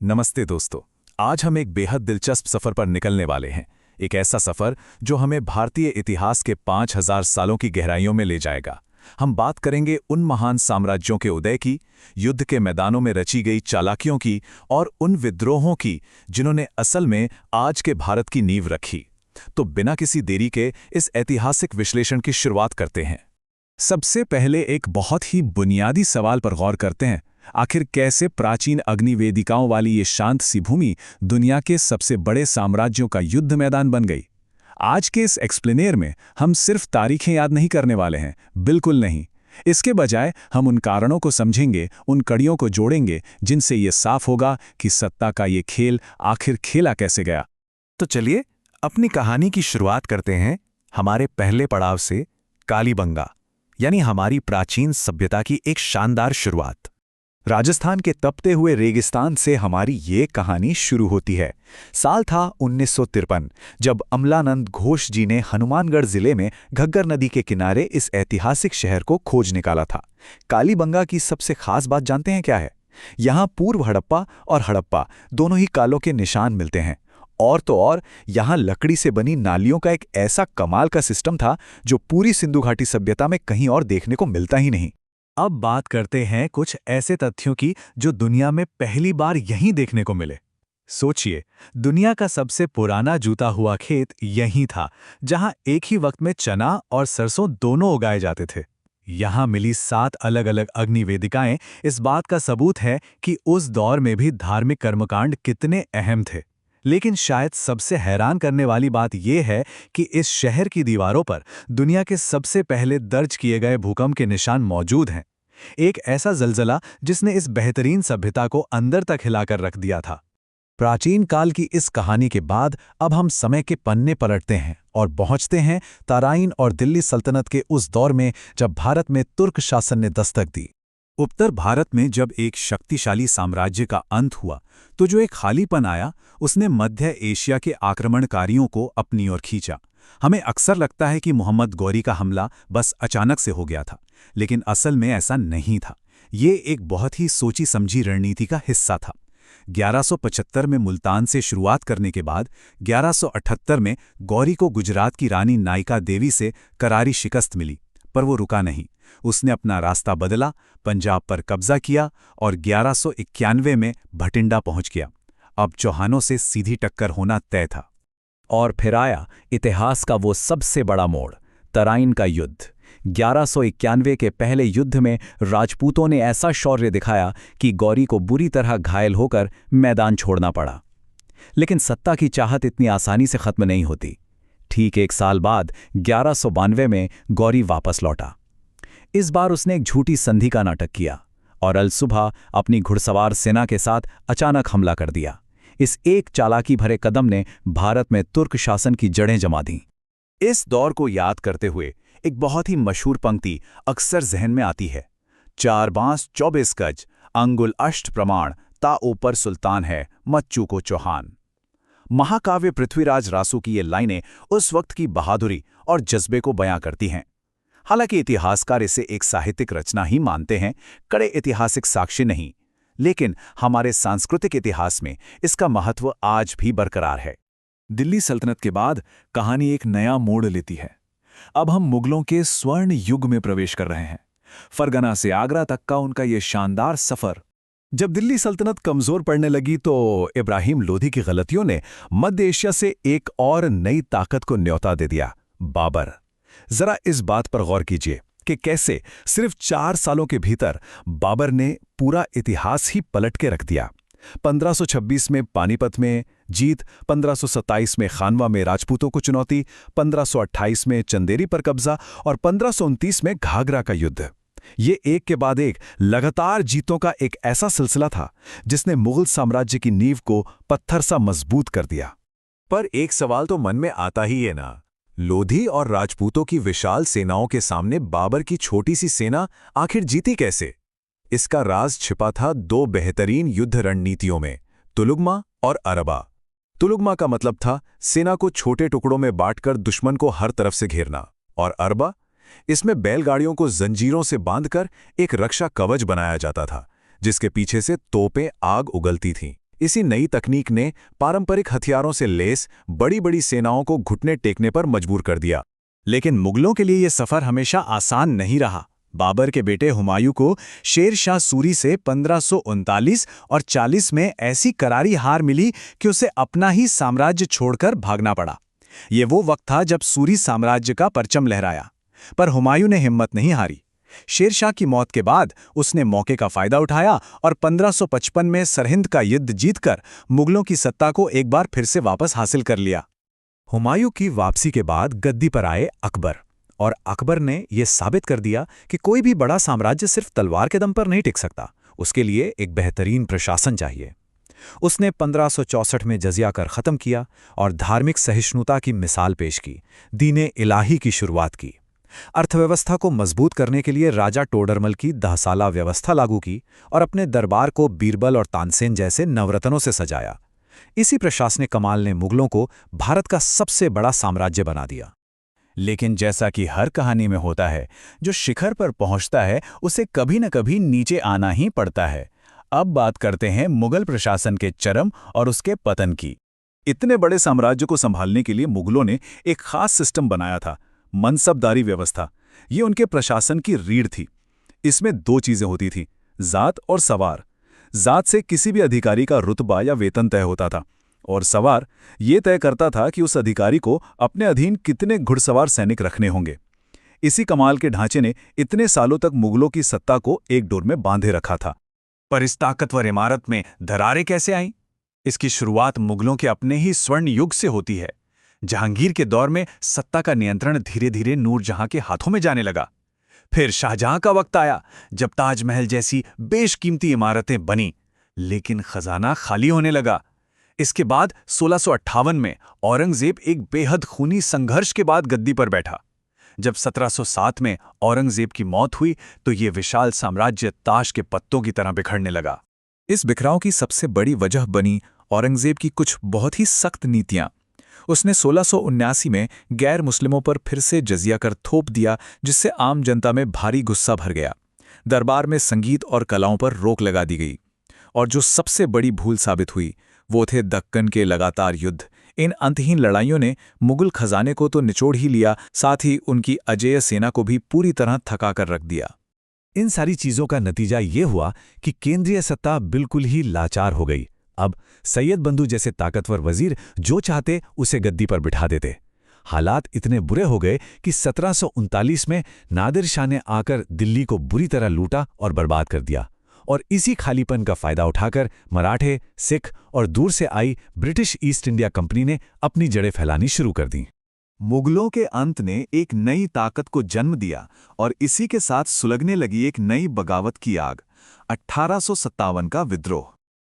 नमस्ते दोस्तों। आज हम एक बेहद दिलचस्प सफर पर निकलने वाले हैं। एक ऐसा सफर जो हमें भारतीय इतिहास के 5000 सालों की गहराइयों में ले जाएगा। हम बात करेंगे उन महान साम्राज्यों के उदय की, युद्ध के मैदानों में रची गई चालाकियों की और उन विद्रोहों की जिन्होंने असल में आज के भारत की नींव रखी। तो बिना किसी देरी के इस ऐतिहासिक विश्लेषण की शुरुआत करते हैं। सबसे पहले एक बहुत ही बुनियादी सवाल पर गौर करते हैं। आखिर कैसे प्राचीन अग्निवेदिकाओं वाली ये शांत सी भूमि दुनिया के सबसे बड़े साम्राज्यों का युद्ध मैदान बन गई? आज के इस एक्सप्लेनेर में हम सिर्फ तारीखें याद नहीं करने वाले हैं, बिल्कुल नहीं। इसके बजाय हम उन कारणों को समझेंगे, उन कड़ियों को जोड़ेंगे जिनसे ये साफ होगा कि सत्ता का ये खेल आखिर खेला कैसे गया। तो चलिए अपनी कहानी की शुरुआत करते हैं हमारे पहले पड़ाव से, कालीबंगा, यानी हमारी प्राचीन सभ्यता की एक शानदार शुरुआत। राजस्थान के तपते हुए रेगिस्तान से हमारी ये कहानी शुरू होती है। साल था 1953, जब अमलानंद घोष जी ने हनुमानगढ़ जिले में घग्गर नदी के किनारे इस ऐतिहासिक शहर को खोज निकाला था। कालीबंगा की सबसे खास बात जानते हैं क्या है? यहाँ पूर्व हड़प्पा और हड़प्पा दोनों ही कालों के निशान मिलते हैं। और तो और यहाँ लकड़ी से बनी नालियों का एक ऐसा कमाल का सिस्टम था जो पूरी सिंधु घाटी सभ्यता में कहीं और देखने को मिलता ही नहीं। अब बात करते हैं कुछ ऐसे तथ्यों की जो दुनिया में पहली बार यहीं देखने को मिले। सोचिए, दुनिया का सबसे पुराना जूता हुआ खेत यहीं था, जहां एक ही वक्त में चना और सरसों दोनों उगाए जाते थे। यहां मिली 7 अलग अलग अग्निवेदिकाएं इस बात का सबूत है कि उस दौर में भी धार्मिक कर्मकांड कितने अहम थे। लेकिन शायद सबसे हैरान करने वाली बात यह है कि इस शहर की दीवारों पर दुनिया के सबसे पहले दर्ज किए गए भूकंप के निशान मौजूद हैं। एक ऐसा जलजला जिसने इस बेहतरीन सभ्यता को अंदर तक हिलाकर रख दिया था। प्राचीन काल की इस कहानी के बाद अब हम समय के पन्ने पलटते हैं और पहुंचते हैं तराइन और दिल्ली सल्तनत के उस दौर में जब भारत में तुर्क शासन ने दस्तक दी। उत्तर भारत में जब एक शक्तिशाली साम्राज्य का अंत हुआ तो जो एक खालीपन आया उसने मध्य एशिया के आक्रमणकारियों को अपनी ओर खींचा। हमें अक्सर लगता है कि मोहम्मद गौरी का हमला बस अचानक से हो गया था, लेकिन असल में ऐसा नहीं था। ये एक बहुत ही सोची समझी रणनीति का हिस्सा था। 1175 में मुल्तान से शुरुआत करने के बाद 1178 में गौरी को गुजरात की रानी नायिका देवी से करारी शिकस्त मिली, पर वो रुका नहीं। उसने अपना रास्ता बदला, पंजाब पर कब्जा किया और 1191 में भटिंडा पहुंच गया। अब चौहानों से सीधी टक्कर होना तय था। और फिर आया इतिहास का वो सबसे बड़ा मोड़, तराइन का युद्ध। 1191 के पहले युद्ध में राजपूतों ने ऐसा शौर्य दिखाया कि गौरी को बुरी तरह घायल होकर मैदान छोड़ना पड़ा। लेकिन सत्ता की चाहत इतनी आसानी से खत्म नहीं होती। ठीक 1 साल बाद 1192 में गौरी वापस लौटा। इस बार उसने एक झूठी संधि का नाटक किया और अल सुबह अपनी घुड़सवार सेना के साथ अचानक हमला कर दिया। इस एक चालाकी भरे कदम ने भारत में तुर्क शासन की जड़ें जमा दीं। इस दौर को याद करते हुए एक बहुत ही मशहूर पंक्ति अक्सर जहन में आती है, 4 बांस 24 गज, अंगुल अष्ट प्रमाण, ता ऊपर सुल्तान है, मच्चू को चौहान। महाकाव्य पृथ्वीराज रासू की ये लाइनें उस वक्त की बहादुरी और जज्बे को बयां करती हैं। हालांकि इतिहासकार इसे एक साहित्यिक रचना ही मानते हैं, कड़े ऐतिहासिक साक्ष्य नहीं, लेकिन हमारे सांस्कृतिक इतिहास में इसका महत्व आज भी बरकरार है। दिल्ली सल्तनत के बाद कहानी एक नया मोड़ लेती है। अब हम मुगलों के स्वर्ण युग में प्रवेश कर रहे हैं। फरगना से आगरा तक का उनका ये शानदार सफर। जब दिल्ली सल्तनत कमजोर पड़ने लगी तो इब्राहिम लोधी की गलतियों ने मध्य एशिया से एक और नई ताकत को न्योता दे दिया, बाबर। जरा इस बात पर गौर कीजिए कि कैसे सिर्फ 4 सालों के भीतर बाबर ने पूरा इतिहास ही पलट के रख दिया। 1526 में पानीपत में जीत, 1527 में खानवा में राजपूतों को चुनौती, 1528 में चंदेरी पर कब्जा और 1529 में घाघरा का युद्ध। ये एक के बाद एक लगातार जीतों का एक ऐसा सिलसिला था जिसने मुगल साम्राज्य की नींव को पत्थर सा मजबूत कर दिया। पर एक सवाल तो मन में आता ही है ना, लोधी और राजपूतों की विशाल सेनाओं के सामने बाबर की छोटी सी सेना आखिर जीती कैसे? इसका राज छिपा था 2 बेहतरीन युद्ध रणनीतियों में, तुलुगमा और अरबा। तुलुगमा का मतलब था सेना को छोटे टुकड़ों में बांटकर दुश्मन को हर तरफ से घेरना, और अरबा, इसमें बैलगाड़ियों को जंजीरों से बांधकर एक रक्षा कवच बनाया जाता था जिसके पीछे से तोपें आग उगलती थीं। इसी नई तकनीक ने पारंपरिक हथियारों से लैस बड़ी बड़ी सेनाओं को घुटने टेकने पर मजबूर कर दिया। लेकिन मुगलों के लिए यह सफर हमेशा आसान नहीं रहा। बाबर के बेटे हुमायूं को शेर शाह सूरी से 1539 और 40 में ऐसी करारी हार मिली कि उसे अपना ही साम्राज्य छोड़कर भागना पड़ा। ये वो वक्त था जब सूरी साम्राज्य का परचम लहराया। पर हुमायूं ने हिम्मत नहीं हारी। शेर शाह की मौत के बाद उसने मौके का फायदा उठाया और 1555 में सरहिंद का युद्ध जीतकर मुगलों की सत्ता को एक बार फिर से वापस हासिल कर लिया। हुमायूं की वापसी के बाद गद्दी पर आए अकबर, और अकबर ने यह साबित कर दिया कि कोई भी बड़ा साम्राज्य सिर्फ तलवार के दम पर नहीं टिक सकता, उसके लिए एक बेहतरीन प्रशासन चाहिए। उसने 1564 में जजिया कर ख़त्म किया और धार्मिक सहिष्णुता की मिसाल पेश की, दीने इलाही की शुरुआत की। अर्थव्यवस्था को मजबूत करने के लिए राजा टोडरमल की 10 साला व्यवस्था लागू की और अपने दरबार को बीरबल और तानसेन जैसे नवरत्नों से सजाया। इसी प्रशासनिक कमाल ने मुगलों को भारत का सबसे बड़ा साम्राज्य बना दिया। लेकिन जैसा कि हर कहानी में होता है, जो शिखर पर पहुंचता है उसे कभी न कभी नीचे आना ही पड़ता है। अब बात करते हैं मुगल प्रशासन के चरम और उसके पतन की। इतने बड़े साम्राज्य को संभालने के लिए मुगलों ने एक खास सिस्टम बनाया था, मनसबदारी व्यवस्था। ये उनके प्रशासन की रीढ़ थी। इसमें 2 चीजें होती थीं, जात और सवार। जात से किसी भी अधिकारी का रुतबा या वेतन तय होता था, और सवार ये तय करता था कि उस अधिकारी को अपने अधीन कितने घुड़सवार सैनिक रखने होंगे। इसी कमाल के ढांचे ने इतने सालों तक मुगलों की सत्ता को एक डोर में बांधे रखा था। पर इस ताकतवर इमारत में दरारें कैसे आईं? इसकी शुरुआत मुगलों के अपने ही स्वर्ण युग से होती है। जहांगीर के दौर में सत्ता का नियंत्रण धीरे धीरे नूरजहां के हाथों में जाने लगा। फिर शाहजहां का वक्त आया, जब ताजमहल जैसी बेशकीमती इमारतें बनी, लेकिन खजाना खाली होने लगा। इसके बाद 1658 में औरंगजेब एक बेहद खूनी संघर्ष के बाद गद्दी पर बैठा। जब 1707 में औरंगजेब की मौत हुई तो ये विशाल साम्राज्य ताश के पत्तों की तरह बिखरने लगा। इस बिखराव की सबसे बड़ी वजह बनी औरंगजेब की कुछ बहुत ही सख्त नीतियां। उसने 1679 में गैर मुस्लिमों पर फिर से जजिया कर थोप दिया, जिससे आम जनता में भारी गुस्सा भर गया। दरबार में संगीत और कलाओं पर रोक लगा दी गई। और जो सबसे बड़ी भूल साबित हुई वो थे दक्कन के लगातार युद्ध। इन अंतहीन लड़ाइयों ने मुगल खजाने को तो निचोड़ ही लिया, साथ ही उनकी अजेय सेना को भी पूरी तरह थका कर रख दिया। इन सारी चीजों का नतीजा ये हुआ कि केंद्रीय सत्ता बिल्कुल ही लाचार हो गई। अब सैयद बंधु जैसे ताकतवर वजीर जो चाहते उसे गद्दी पर बिठा देते। हालात इतने बुरे हो गए कि 1739 में नादिर शाह ने आकर दिल्ली को बुरी तरह लूटा और बर्बाद कर दिया। और इसी खालीपन का फायदा उठाकर मराठे, सिख और दूर से आई ब्रिटिश ईस्ट इंडिया कंपनी ने अपनी जड़ें फैलानी शुरू कर दी। मुगलों के अंत ने एक नई ताकत को जन्म दिया और इसी के साथ सुलगने लगी एक नई बगावत की आग, 1857 का विद्रोह।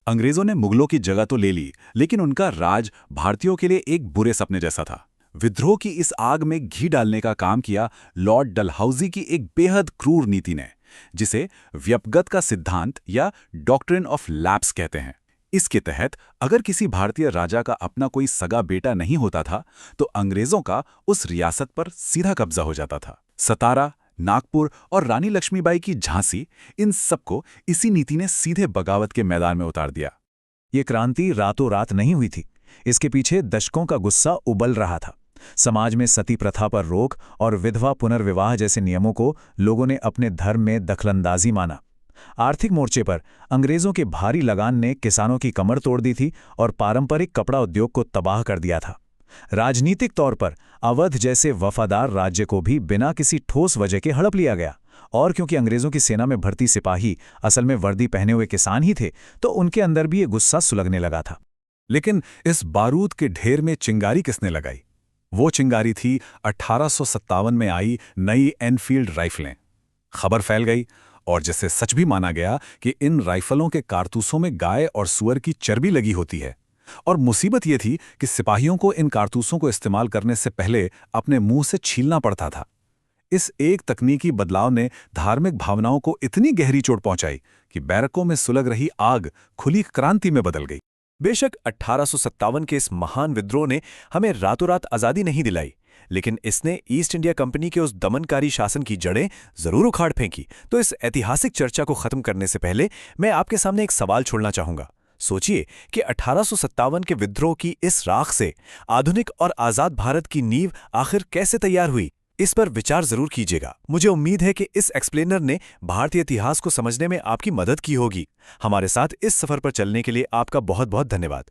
अंग्रेजों ने मुगलों की जगह तो ले ली, लेकिन उनका राज भारतीयों के लिए एक बुरे सपने जैसा था। विद्रोह की इस आग में घी डालने का काम किया लॉर्ड डलहौजी की एक बेहद क्रूर नीति ने, जिसे व्यपगत का सिद्धांत या डॉक्ट्रिन ऑफ लैप्स कहते हैं। इसके तहत अगर किसी भारतीय राजा का अपना कोई सगा बेटा नहीं होता था तो अंग्रेजों का उस रियासत पर सीधा कब्जा हो जाता था। सतारा, नागपुर और रानी लक्ष्मीबाई की झांसी, इन सबको इसी नीति ने सीधे बगावत के मैदान में उतार दिया। ये क्रांति रातों रात नहीं हुई थी। इसके पीछे दशकों का गुस्सा उबल रहा था। समाज में सती प्रथा पर रोक और विधवा पुनर्विवाह जैसे नियमों को लोगों ने अपने धर्म में दखलंदाजी माना। आर्थिक मोर्चे पर अंग्रेजों के भारी लगान ने किसानों की कमर तोड़ दी थी और पारंपरिक कपड़ा उद्योग को तबाह कर दिया था। राजनीतिक तौर पर अवध जैसे वफादार राज्य को भी बिना किसी ठोस वजह के हड़प लिया गया, और क्योंकि अंग्रेजों की सेना में भर्ती सिपाही असल में वर्दी पहने हुए किसान ही थे, तो उनके अंदर भी ये गुस्सा सुलगने लगा था। लेकिन इस बारूद के ढेर में चिंगारी किसने लगाई? वो चिंगारी थी 1857 में आई नई एनफील्ड राइफलें। खबर फैल गई और जिसे सच भी माना गया कि इन राइफलों के कारतूसों में गाय और सुअर की चर्बी लगी होती है। और मुसीबत ये थी कि सिपाहियों को इन कारतूसों को इस्तेमाल करने से पहले अपने मुंह से छीलना पड़ता था। इस एक तकनीकी बदलाव ने धार्मिक भावनाओं को इतनी गहरी चोट पहुंचाई कि बैरकों में सुलग रही आग खुली क्रांति में बदल गई। बेशक 1857 के इस महान विद्रोह ने हमें रातों रात आज़ादी नहीं दिलाई, लेकिन इसने ईस्ट इंडिया कंपनी के उस दमनकारी शासन की जड़ें जरूर उखाड़ फेंकी। तो इस ऐतिहासिक चर्चा को खत्म करने से पहले मैं आपके सामने एक सवाल छोड़ना चाहूंगा। सोचिए कि 1857 के विद्रोह की इस राख से आधुनिक और आज़ाद भारत की नींव आखिर कैसे तैयार हुई, इस पर विचार जरूर कीजिएगा। मुझे उम्मीद है कि इस एक्सप्लेनर ने भारतीय इतिहास को समझने में आपकी मदद की होगी। हमारे साथ इस सफर पर चलने के लिए आपका बहुत बहुत धन्यवाद।